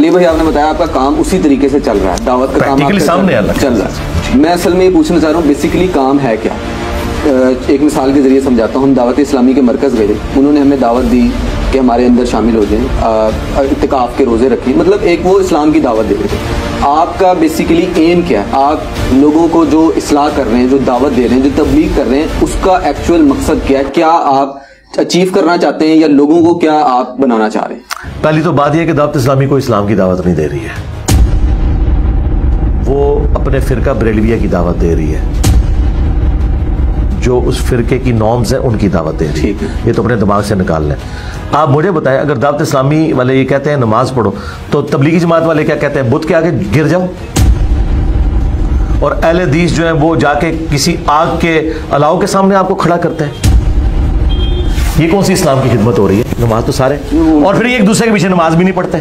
अली भाई आपने बताया आपका काम उसी तरीके से चल रहा है, दावत का काम आपका सामने चल रहा है। मैं असल में ये पूछना चाह रहा हूँ बेसिकली काम है क्या। एक मिसाल के जरिए समझाता हूँ। हम दावत इस्लामी के मरकज़ गए, उन्होंने हमें दावत दी कि हमारे अंदर शामिल हो जाएं, इत्तिकाफ़ के रोज़े रखें, मतलब एक वो इस्लाम की दावत दे रहे थे। आपका बेसिकली एम क्या है? आप लोगों को जो इस्लाह कर रहे हैं, जो दावत दे रहे हैं, जो तबलीग कर रहे हैं, उसका एक्चुअल मकसद क्या है? क्या आप अचीव करना चाहते हैं या लोगों को क्या आप बनाना चाह रहे हैं? पहली तो बात यह कि दावत इस्लामी को इस्लाम की दावत नहीं दे रही है, वो अपने फिरका बरेलविया की दावत दे रही है, जो उस फिरके की नॉर्म्स हैं उनकी दावत दे रही है। ये तो अपने दिमाग से निकाल लें। आप मुझे बताएं, अगर दावत इस्लामी वाले ये कहते हैं नमाज पढ़ो, तो तबलीगी जमात वाले क्या कहते हैं? बुत के आगे गिर जाओ। और अहले हदीस जो है वो जाके किसी आग के अलाव के सामने आपको खड़ा करते हैं। ये कौन सी इस्लाम की खिदमत हो रही है? नमाज तो सारे, और फिर एक दूसरे के पीछे नमाज भी नहीं पढ़ते।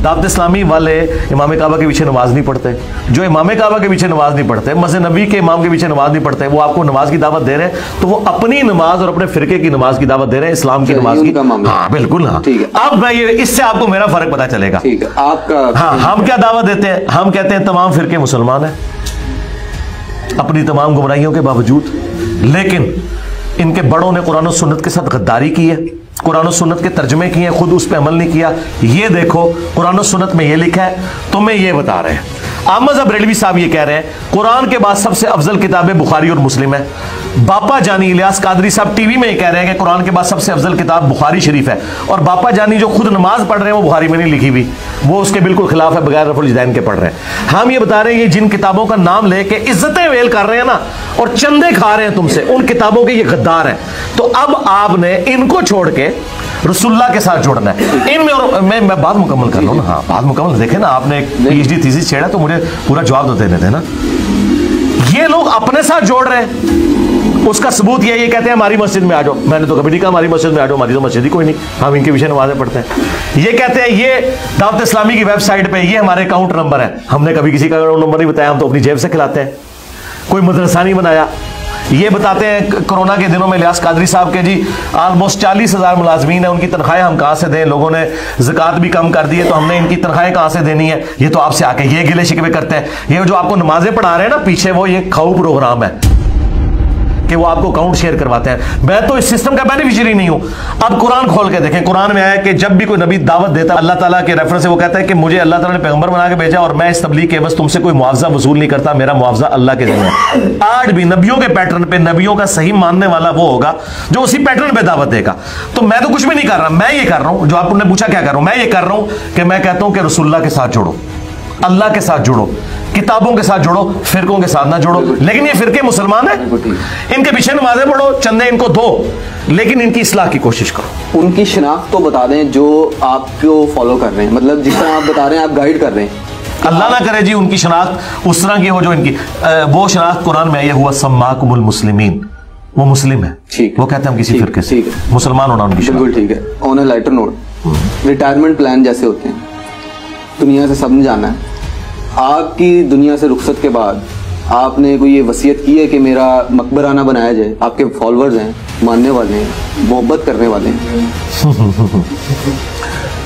दावत इस्लामी वाले इमाम काबा के पीछे नमाज नहीं पढ़ते। जो इमाम काबा के पीछे नमाज नहीं पढ़ते, मस्जिद नबी के इमाम के पीछे नमाज नहीं पढ़ते, वो आपको नमाज की दावत दे रहे हैं, तो वो अपनी नमाज और अपने फिरके की नमाज की दावत दे रहे हैं, इस्लाम की नमाज की। हाँ बिल्कुल, हाँ। अब मैं ये इससे आपको मेरा फर्क पता चलेगा। आपका हाँ, हम क्या दावत देते हैं? हम कहते हैं तमाम फिरके मुसलमान हैं अपनी तमाम गुमराहियों के बावजूद, लेकिन इनके बड़ों ने कुरान और सुन्नत के साथ गद्दारी की है, कुरान और सुन्नत के तर्जमे किए, खुद उस पर अमल नहीं किया। ये देखो कुरान और सुन्नत में ये लिखा है, तुम्हें ये बता रहे हैं। अहमद बरेलवी साहब ये कह रहे हैं कुरान के बाद सबसे अफजल किताबें बुखारी और मुस्लिम है। बापा जानी इलियास कादरी साहब टीवी में ये कह रहे हैं कि कुरान के बाद सबसे अफजल किताब बुखारी शरीफ है। और बापा जानी जो खुद नमाज पढ़ रहे हैं वो बुखारी में नहीं लिखी हुई, वो उसके बिल्कुल खिलाफ है, बगैर रफुल यदैन के पढ़ रहे हैं। हम ये बता रहे हैं ये जिन किताबों का नाम लेके इज्जतें वेल कर रहे हैं ना और चंदे खा रहे हैं तुमसे, उन किताबों के ये गद्दार हैं। तो अब आपने इनको छोड़ के रसूलुल्लाह के साथ जोड़ना है इनमें। और मैं बात मुकम्मल कर लूँ ना। हाँ, बात मुकम्मल। देखें ना, आपने एक पीएचडी थीसिस छेड़ा तो मुझे पूरा जवाब तो देने थे ना। ये लोग अपने साथ जोड़ रहे हैं, उसका सबूत ये कहते हैं हमारी मस्जिद में आ जाओ। मैंने तो कभी नहीं कहा हमारी मस्जिद में आ जाओ, हमारी तो मस्जिद ही कोई नहीं, हम इनके विषय नमाजें पढ़ते हैं। ये कहते हैं ये दावत इस्लामी की वेबसाइट पे ये हमारे अकाउंट नंबर है। हमने कभी किसी का अकाउंट नंबर नहीं बताया, हम तो अपनी जेब से खिलाते हैं, कोई मदरसा नहीं बनाया। ये बताते हैं कोरोना के दिनों में इलियास कादरी साहब के जी ऑलमोस्ट 40,000 मुलाजमीन है, उनकी तनख्वाहें हम कहाँ से दें? लोगों ने ज़कात भी कम कर दी है, तो हमने इनकी तनख्वाहें कहाँ से देनी है? ये तो आपसे आके ये गिले शिकवे करते हैं। ये जो आपको नमाजें पढ़ा रहे हैं ना पीछे, वो ये खाऊ प्रोग्राम है कि वो आपको अकाउंट शेयर करवाते हैं। मैं तो इस सिस्टम का बेनिफिशियरी नहीं हूं। अब कुरान खोल के देखें, कुरान में आया कि जब भी कोई नबी दावत देता है, अल्लाह ताला के रेफरेंस से वो कहता है कि मुझे अल्लाह ताला ने पैगंबर बना के भेजा और मैं इस तबलीग के बस तुमसे कोई मुआवजा वसूल नहीं करता, मेरा मुआवजा अल्लाह के ज़िम्मे है। आज भी नबियों के पैटर्न पे नबियों का सही मानने वाला वो होगा जो उसी पैटर्न पे दावत देगा। तो मैं तो कुछ भी नहीं कर रहा, मैं ये कर रहा हूं जो आपने पूछा क्या कर रहा हूं, मैं ये कर रहा हूं कि मैं कहता हूं कि रसूलुल्लाह के साथ जुड़ो, अल्लाह के साथ जुड़ो, किताबों के साथ जुड़ो, फिरकों के साथ ना जुड़ो। लेकिन ये फिरके मुसलमान हैं, इनके पीछे नमाजें पढ़ो, चंदे इनको दो, लेकिन इनकी इस्लाह की कोशिश करो। उनकी शनाख्त तो बता दें जो आपको फॉलो कर रहे हैं, मतलब जिस तरह आप बता रहे हैं, आप गाइड कर रहे हैं। अल्लाह ना करे जी उनकी शनाख्त उस तरह की हो जो इनकी वो शनाख्त कुरान में यह हुआ सम्माकुमुल मुस्लिमीन, वो मुस्लिम है, वो कहते हैं हम किसी फिरके से मुसलमान होना उनकी बिल्कुल ठीक है। On A lighter note, retirement plan जैसे होते हैं, दुनिया से सब ने जाना है। आपकी दुनिया से रुखसत के बाद आपने कोई ये वसीयत की है कि मेरा मकबरा ना बनाया जाए? आपके फॉलोअर्स हैं, मानने वाले हैं, मोहब्बत करने वाले हैं।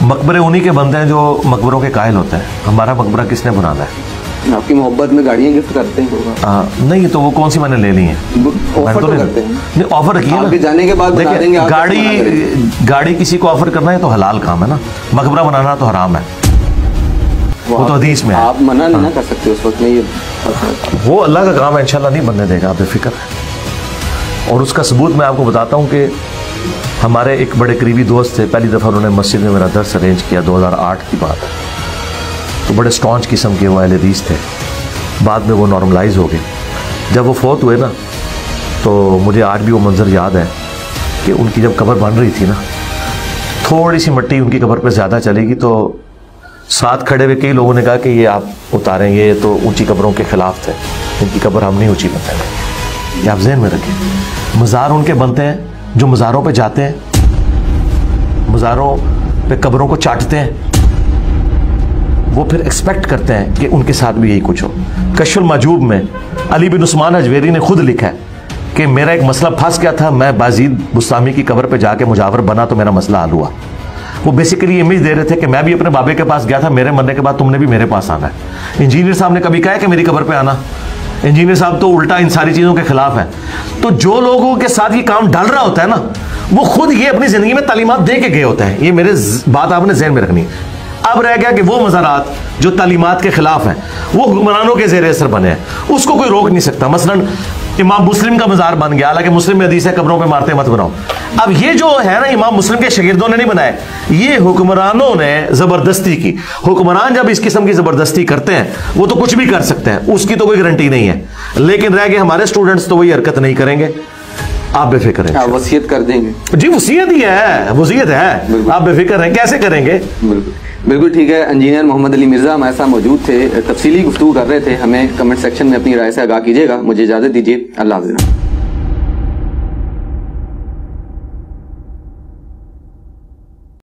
मकबरे उन्हीं के बनते हैं जो मकबरों के कायल होते हैं। हमारा मकबरा किसने बनाना है? आपकी मोहब्बत में गाड़ियाँ गिफ्ट करते हैं। नहीं, तो वो कौन सी मैंने ले ली है? ऑफर तो करते हैं। नहीं, ऑफर रखिए ना, जाने के बाद बता देंगे। गाड़ी किसी को ऑफर करना है तो हलाल काम है ना, मकबरा बनाना तो हराम है, वो तो हदीस में है। आप मना नहीं ना कर सकते उस वक्त में, ये वो अल्लाह का काम है, इंशाल्लाह नहीं बनने देगा, आप बेफिक्र है। और उसका सबूत मैं आपको बताता हूँ कि हमारे एक बड़े करीबी दोस्त थे, पहली दफ़ा उन्होंने मस्जिद में मेरा दर्स अरेंज किया, 2008 की बात है। तो बड़े स्टॉन्च किस्म के वो अहले हदीस थे, बाद में वो नॉर्मलाइज हो गए। जब वो फौत हुए ना, तो मुझे आज भी वो मंजर याद है कि उनकी जब कब्र बन रही थी ना, थोड़ी सी मिट्टी उनकी कब्र पर ज़्यादा चलेगी, तो साथ खड़े हुए कई लोगों ने कहा कि ये आप उतारें, ये तो ऊंची कब्रों के खिलाफ थे, इनकी कब्र हम नहीं ऊंची बनते हैं। ये आप ज़हन में रखें। मज़ार उनके बनते हैं जो मज़ारों पे जाते हैं, मज़ारों पे कब्रों को चाटते हैं, वो फिर एक्सपेक्ट करते हैं कि उनके साथ भी यही कुछ हो। कश्फुल माजूब में अली बिन उस्मान अजवेरी ने खुद लिखा है कि मेरा एक मसला फंस गया था, मैं बाजीद बुस्तामी की कब्र पे जाके मुजावर बना तो मेरा मसला हल हुआ। वो बेसिकली इमेज दे रहे थे कि मैं भी अपने बाबे के पास गया था, मेरे मरने के बाद तुमने भी मेरे पास आना है। इंजीनियर साहब ने कभी कहा है कि मेरी कब्र पे आना? इंजीनियर साहब तो उल्टा इन सारी चीज़ों के खिलाफ है। तो जो लोगों के साथ ये काम डाल रहा होता है ना, वो खुद ये अपनी ज़िंदगी में तालीमात दे के गए होते हैं। ये मेरे बात आपने ज़हन में रखनी है। अब रह गया कि वो मज़ारात जो तालीमात के खिलाफ हैं वो हुक्मरानों के ज़ेर असर बने हैं, उसको कोई रोक नहीं सकता। मसलन इमाम मुस्लिम का मज़ार बन गया, हालांकि मुस्लिम में हदीस है कब्रों पे मारते मत बनाओ। अब ये जो है ना, इमाम मुस्लिम के शागिर्दों ने नहीं बनाए, ये हुक्मरानों ने ज़बरदस्ती की। हुक्मरान जब इस किस्म की ज़बरदस्ती करते हैं वो तो कुछ भी कर सकते हैं, उसकी तो कोई गारंटी नहीं है। लेकिन रह गए हमारे स्टूडेंट्स तो वही हरकत नहीं करेंगे। आप बेफिक्र हैं, वसीयत कर देंगे जी, वसीयत ही है, वसीयत है, आप बेफिक्र हैं। कैसे करेंगे? बिल्कुल ठीक है। इंजीनियर मोहम्मद अली मिर्ज़ा हमारे साथ मौजूद थे, तफसीली गुफ्तगू कर रहे थे। हमें कमेंट सेक्शन में अपनी राय से आगाह कीजिएगा। मुझे इजाज़त दीजिए, अल्लाह हाफ़िज़।